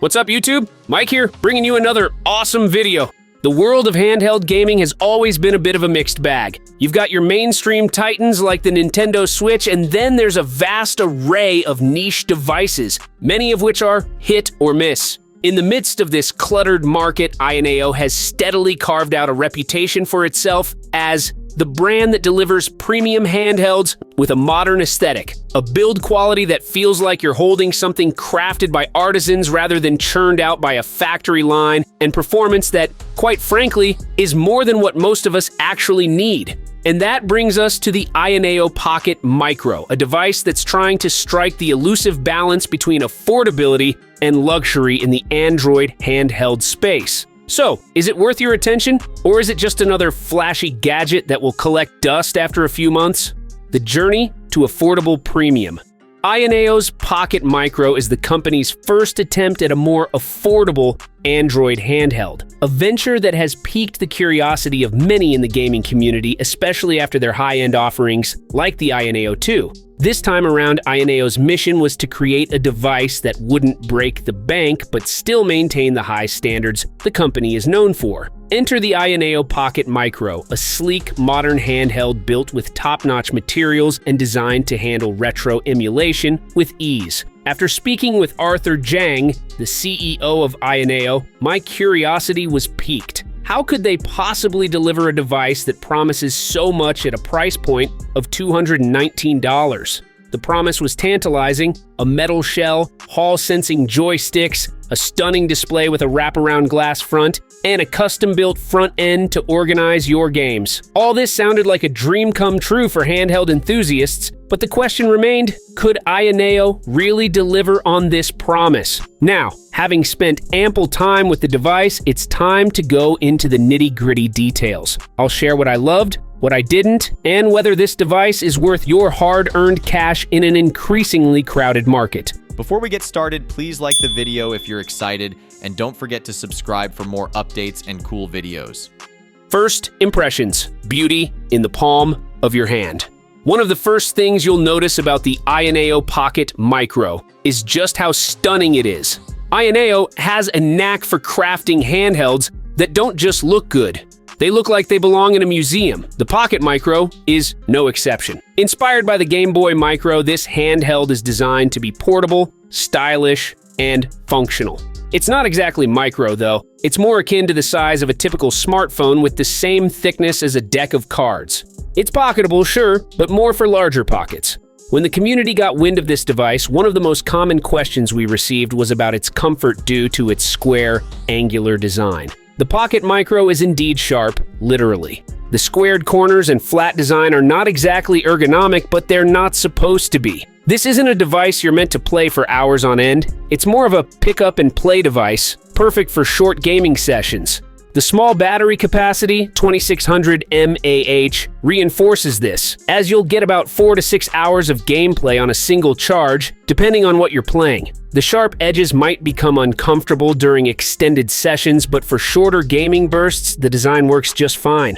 What's up, YouTube? Mike here, bringing you another awesome video. The world of handheld gaming has always been a bit of a mixed bag. You've got your mainstream titans like the Nintendo Switch, and then there's a vast array of niche devices, many of which are hit or miss. In the midst of this cluttered market, AYANEO has steadily carved out a reputation for itself as the brand that delivers premium handhelds with a modern aesthetic, a build quality that feels like you're holding something crafted by artisans rather than churned out by a factory line, and performance that, quite frankly, is more than what most of us actually need. And that brings us to the AYANEO Pocket Micro, a device that's trying to strike the elusive balance between affordability and luxury in the Android handheld space. So, is it worth your attention, or is it just another flashy gadget that will collect dust after a few months? The journey to affordable premium. AYANEO's Pocket Micro is the company's first attempt at a more affordable Android handheld, a venture that has piqued the curiosity of many in the gaming community, especially after their high-end offerings like the AYANEO 2. This time around, AYANEO's mission was to create a device that wouldn't break the bank but still maintain the high standards the company is known for. Enter the AYANEO Pocket Micro, a sleek, modern handheld built with top-notch materials and designed to handle retro emulation with ease. After speaking with Arthur Zhang, the CEO of AYANEO, my curiosity was piqued. How could they possibly deliver a device that promises so much at a price point of $219? The promise was tantalizing: a metal shell, hall-sensing joysticks, a stunning display with a wraparound glass front, and a custom-built front end to organize your games. All this sounded like a dream come true for handheld enthusiasts, but the question remained, could AYANEO really deliver on this promise? Now, having spent ample time with the device, it's time to go into the nitty-gritty details. I'll share what I loved, what I didn't, and whether this device is worth your hard-earned cash in an increasingly crowded market. Before we get started, please like the video if you're excited, and don't forget to subscribe for more updates and cool videos. First impressions: beauty in the palm of your hand. One of the first things you'll notice about the AYANEO Pocket Micro is just how stunning it is. AYANEO has a knack for crafting handhelds that don't just look good. They look like they belong in a museum. The Pocket Micro is no exception. Inspired by the Game Boy Micro, this handheld is designed to be portable, stylish, and functional. It's not exactly micro, though. It's more akin to the size of a typical smartphone with the same thickness as a deck of cards. It's pocketable, sure, but more for larger pockets. When the community got wind of this device, one of the most common questions we received was about its comfort due to its square, angular design. The Pocket Micro is indeed sharp, literally. The squared corners and flat design are not exactly ergonomic, but they're not supposed to be. This isn't a device you're meant to play for hours on end. It's more of a pick-up-and-play device, perfect for short gaming sessions. The small battery capacity, 2600 mAh, reinforces this, as you'll get about 4 to 6 hours of gameplay on a single charge, depending on what you're playing. The sharp edges might become uncomfortable during extended sessions, but for shorter gaming bursts, the design works just fine.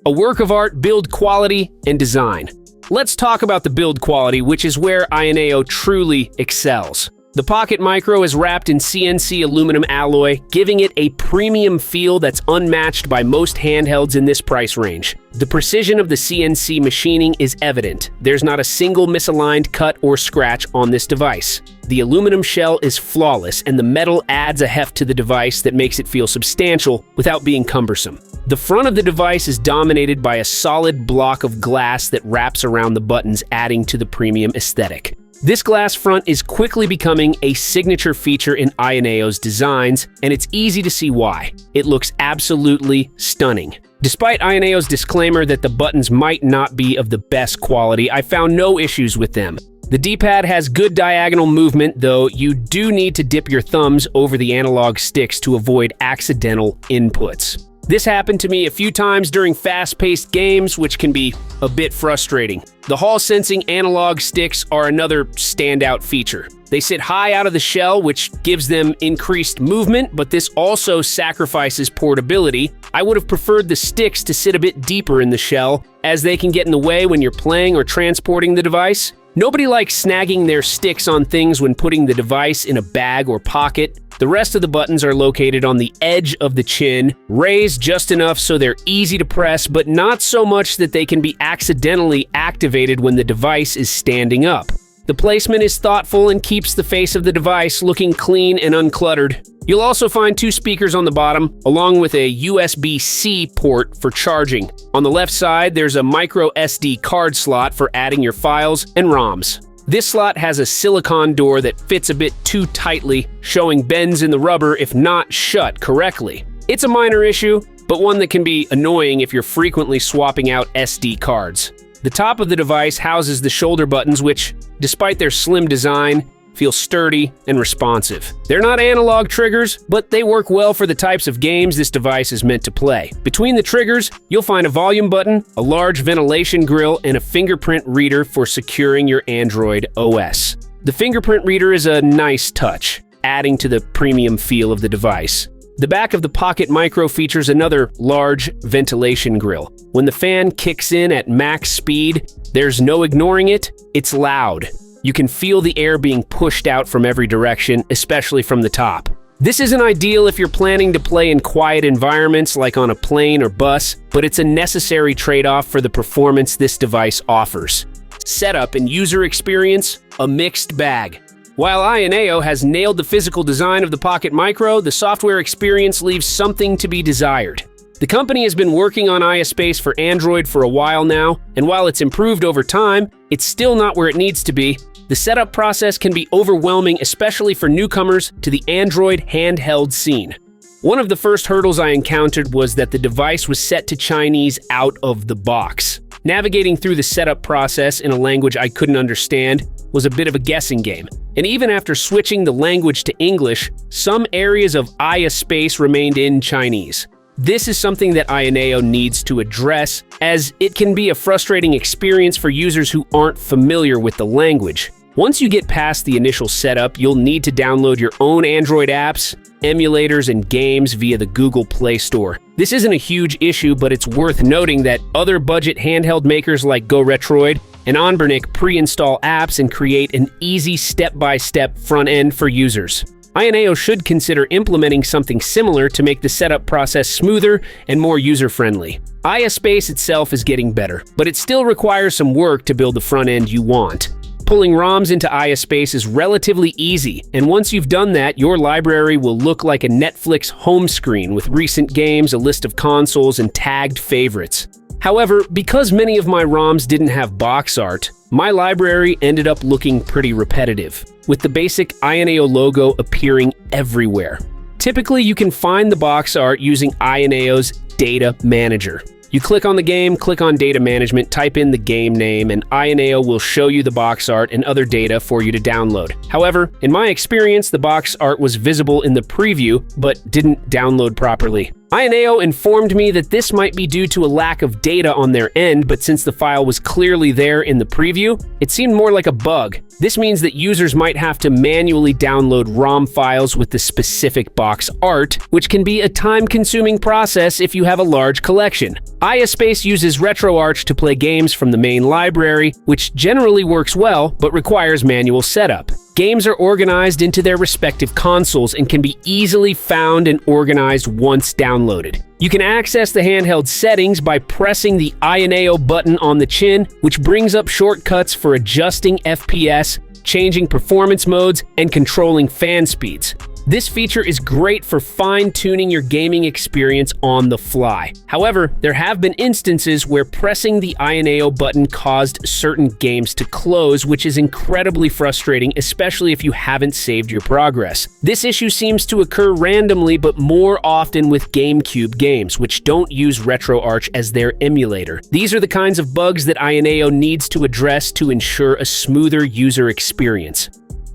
A work of art, build quality, and design. Let's talk about the build quality, which is where AYANEO truly excels. The Pocket Micro is wrapped in CNC aluminum alloy, giving it a premium feel that's unmatched by most handhelds in this price range. The precision of the CNC machining is evident. There's not a single misaligned cut or scratch on this device. The aluminum shell is flawless, and the metal adds a heft to the device that makes it feel substantial without being cumbersome. The front of the device is dominated by a solid block of glass that wraps around the buttons, adding to the premium aesthetic. This glass front is quickly becoming a signature feature in AYANEO's designs, and it's easy to see why. It looks absolutely stunning. Despite AYANEO's disclaimer that the buttons might not be of the best quality, I found no issues with them. The D-pad has good diagonal movement, though you do need to dip your thumbs over the analog sticks to avoid accidental inputs. This happened to me a few times during fast-paced games, which can be a bit frustrating. The hall-sensing analog sticks are another standout feature. They sit high out of the shell, which gives them increased movement, but this also sacrifices portability. I would have preferred the sticks to sit a bit deeper in the shell, as they can get in the way when you're playing or transporting the device. Nobody likes snagging their sticks on things when putting the device in a bag or pocket. The rest of the buttons are located on the edge of the chin, raised just enough so they're easy to press, but not so much that they can be accidentally activated when the device is standing up. The placement is thoughtful and keeps the face of the device looking clean and uncluttered. You'll also find 2 speakers on the bottom, along with a USB-C port for charging. On the left side, there's a micro SD card slot for adding your files and ROMs. This slot has a silicone door that fits a bit too tightly, showing bends in the rubber if not shut correctly. It's a minor issue, but one that can be annoying if you're frequently swapping out SD cards. The top of the device houses the shoulder buttons which, despite their slim design, feel sturdy and responsive. They're not analog triggers, but they work well for the types of games this device is meant to play. Between the triggers, you'll find a volume button, a large ventilation grill, and a fingerprint reader for securing your Android OS. The fingerprint reader is a nice touch, adding to the premium feel of the device. The back of the Pocket Micro features another large ventilation grill. When the fan kicks in at max speed, there's no ignoring it, it's loud. You can feel the air being pushed out from every direction, especially from the top. This isn't ideal if you're planning to play in quiet environments like on a plane or bus, but it's a necessary trade-off for the performance this device offers. Setup and user experience, a mixed bag. While AYANEO has nailed the physical design of the Pocket Micro, the software experience leaves something to be desired. The company has been working on iSpace for Android for a while now, and while it's improved over time, it's still not where it needs to be. The setup process can be overwhelming, especially for newcomers to the Android handheld scene. One of the first hurdles I encountered was that the device was set to Chinese out of the box. Navigating through the setup process in a language I couldn't understand was a bit of a guessing game. And even after switching the language to English, some areas of iSpace remained in Chinese. This is something that AYANEO needs to address, as it can be a frustrating experience for users who aren't familiar with the language. Once you get past the initial setup, you'll need to download your own Android apps, emulators, and games via the Google Play Store. This isn't a huge issue, but it's worth noting that other budget handheld makers like GoRetroid and Anbernic pre-install apps and create an easy step-by-step front end for users. AYANEO should consider implementing something similar to make the setup process smoother and more user-friendly. iSpace itself is getting better, but it still requires some work to build the front end you want. Pulling ROMs into iSpace is relatively easy, and once you've done that, your library will look like a Netflix home screen with recent games, a list of consoles, and tagged favorites. However, because many of my ROMs didn't have box art, my library ended up looking pretty repetitive, with the basic AYANEO logo appearing everywhere. Typically, you can find the box art using AYANEO's Data Manager. You click on the game, click on Data Management, type in the game name, and AYANEO will show you the box art and other data for you to download. However, in my experience, the box art was visible in the preview, but didn't download properly. AYANEO informed me that this might be due to a lack of data on their end, but since the file was clearly there in the preview, it seemed more like a bug. This means that users might have to manually download ROM files with the specific box art, which can be a time-consuming process if you have a large collection. iSpace uses RetroArch to play games from the main library, which generally works well, but requires manual setup. Games are organized into their respective consoles and can be easily found and organized once downloaded. You can access the handheld settings by pressing the AYANEO button on the chin, which brings up shortcuts for adjusting FPS, changing performance modes, and controlling fan speeds. This feature is great for fine-tuning your gaming experience on the fly. However, there have been instances where pressing the AYANEO button caused certain games to close, which is incredibly frustrating, especially if you haven't saved your progress. This issue seems to occur randomly, but more often with GameCube games, which don't use RetroArch as their emulator. These are the kinds of bugs that AYANEO needs to address to ensure a smoother user experience.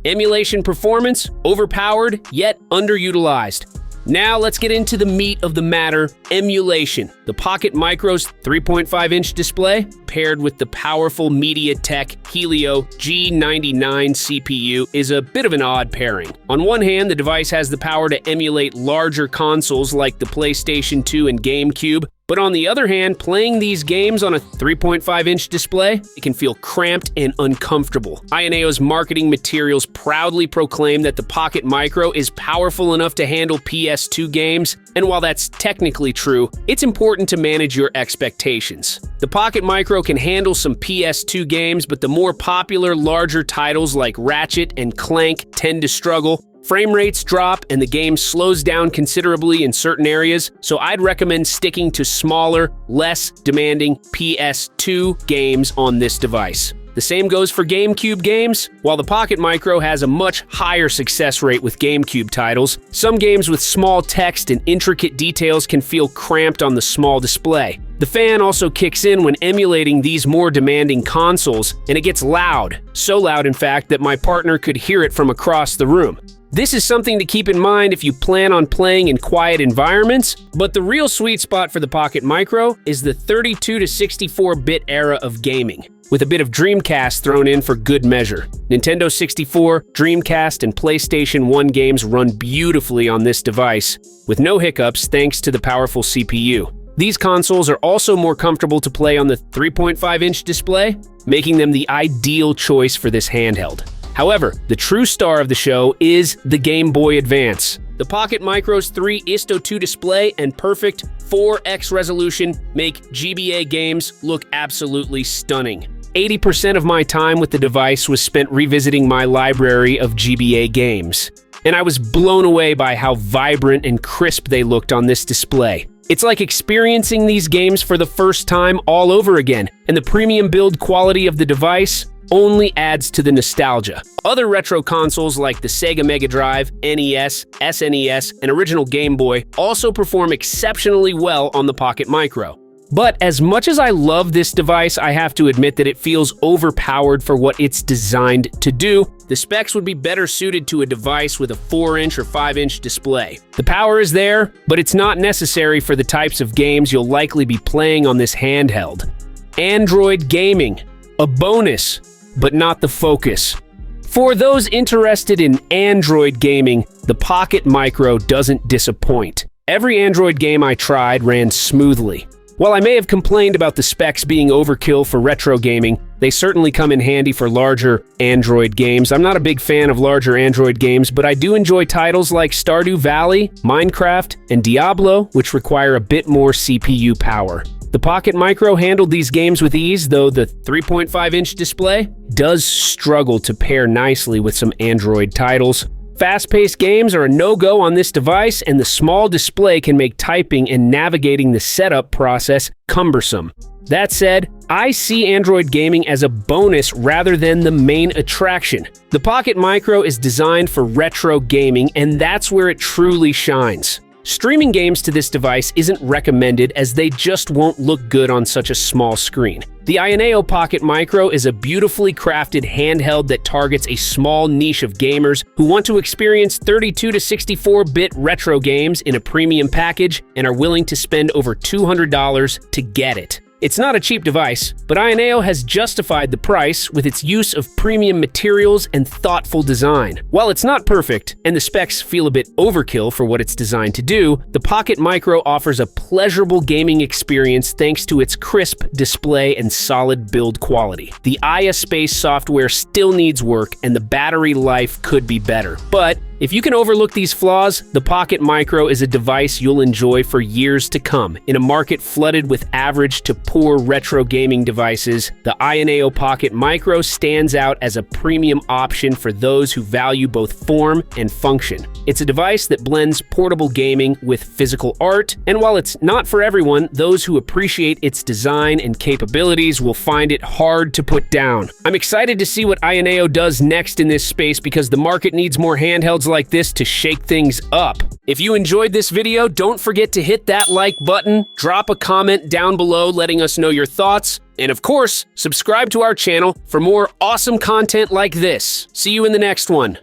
Emulation performance, overpowered, yet underutilized. Now let's get into the meat of the matter, emulation. The Pocket Micro's 3.5-inch display, paired with the powerful MediaTek Helio G99 CPU, is a bit of an odd pairing. On one hand, the device has the power to emulate larger consoles like the PlayStation 2 and GameCube, But on the other hand, playing these games on a 3.5-inch display, it can feel cramped and uncomfortable. AYANEO's marketing materials proudly proclaim that the Pocket Micro is powerful enough to handle PS2 games, and while that's technically true, it's important to manage your expectations. The Pocket Micro can handle some PS2 games, but the more popular, larger titles like Ratchet and Clank tend to struggle. Frame rates drop and the game slows down considerably in certain areas, so I'd recommend sticking to smaller, less demanding PS2 games on this device. The same goes for GameCube games. While the Pocket Micro has a much higher success rate with GameCube titles, some games with small text and intricate details can feel cramped on the small display. The fan also kicks in when emulating these more demanding consoles, and it gets loud. So loud, in fact, that my partner could hear it from across the room. This is something to keep in mind if you plan on playing in quiet environments, but the real sweet spot for the Pocket Micro is the 32 to 64-bit era of gaming, with a bit of Dreamcast thrown in for good measure. Nintendo 64, Dreamcast, and PlayStation 1 games run beautifully on this device, with no hiccups thanks to the powerful CPU. These consoles are also more comfortable to play on the 3.5-inch display, making them the ideal choice for this handheld. However, the true star of the show is the Game Boy Advance. The Pocket Micro's 3:2 display and perfect 4x resolution make GBA games look absolutely stunning. 80% of my time with the device was spent revisiting my library of GBA games, and I was blown away by how vibrant and crisp they looked on this display. It's like experiencing these games for the first time all over again, and the premium build quality of the device only adds to the nostalgia. Other retro consoles like the Sega Mega Drive, NES, SNES, and original Game Boy also perform exceptionally well on the Pocket Micro. But as much as I love this device, I have to admit that it feels overpowered for what it's designed to do. The specs would be better suited to a device with a 4-inch or 5-inch display. The power is there, but it's not necessary for the types of games you'll likely be playing on this handheld. Android gaming, a bonus, but not the focus. For those interested in Android gaming, the Pocket Micro doesn't disappoint. Every Android game I tried ran smoothly. While I may have complained about the specs being overkill for retro gaming, they certainly come in handy for larger Android games. I'm not a big fan of larger Android games, but I do enjoy titles like Stardew Valley, Minecraft, and Diablo, which require a bit more CPU power. The Pocket Micro handled these games with ease, though the 3.5-inch display does struggle to pair nicely with some Android titles. Fast-paced games are a no-go on this device, and the small display can make typing and navigating the setup process cumbersome. That said, I see Android gaming as a bonus rather than the main attraction. The Pocket Micro is designed for retro gaming, and that's where it truly shines. Streaming games to this device isn't recommended as they just won't look good on such a small screen. The AYANEO Pocket Micro is a beautifully crafted handheld that targets a small niche of gamers who want to experience 32 to 64-bit retro games in a premium package and are willing to spend over $200 to get it. It's not a cheap device, but AYANEO has justified the price with its use of premium materials and thoughtful design. While it's not perfect, and the specs feel a bit overkill for what it's designed to do, the Pocket Micro offers a pleasurable gaming experience thanks to its crisp display and solid build quality. The AYA Space software still needs work, and the battery life could be better. But if you can overlook these flaws, the Pocket Micro is a device you'll enjoy for years to come. In a market flooded with average to poor retro gaming devices, the AYANEO Pocket Micro stands out as a premium option for those who value both form and function. It's a device that blends portable gaming with physical art, and while it's not for everyone, those who appreciate its design and capabilities will find it hard to put down. I'm excited to see what AYANEO does next in this space because the market needs more handhelds like this to shake things up. If you enjoyed this video, don't forget to hit that like button, drop a comment down below letting us know your thoughts, and of course, subscribe to our channel for more awesome content like this. See you in the next one.